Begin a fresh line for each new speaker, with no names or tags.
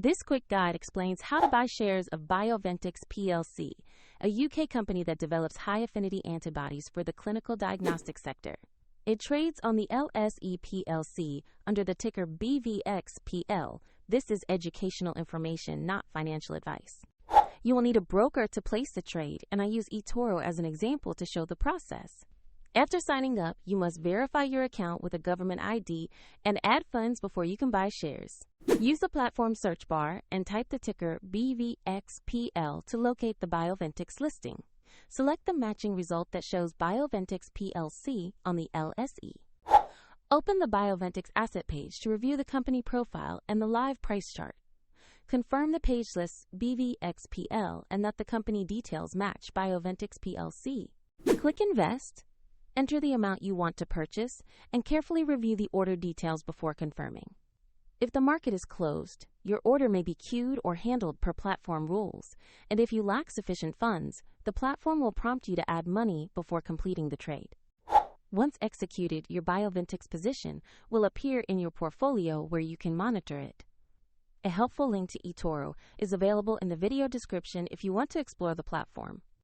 This quick guide explains how to buy shares of Bioventix Plc, a UK company that develops high-affinity antibodies for the clinical diagnostics sector. It trades on the LSE plc under the ticker BVXP.L. This is educational information, not financial advice. You will need a broker to place the trade, and I use eToro as an example to show the process. After signing up, you must verify your account with a government ID and add funds before you can buy shares. Use the platform search bar and type the ticker BVXP.L to locate the Bioventix listing. Select the matching result that shows Bioventix Plc on the LSE. Open the Bioventix asset page to review the company profile and the live price chart. Confirm the page lists BVXP.L and that the company details match Bioventix Plc. Click Invest. Enter the amount you want to purchase, and carefully review the order details before confirming. If the market is closed, your order may be queued or handled per platform rules, and if you lack sufficient funds, the platform will prompt you to add money before completing the trade. Once executed, your Bioventix position will appear in your portfolio where you can monitor it. A helpful link to eToro is available in the video description if you want to explore the platform.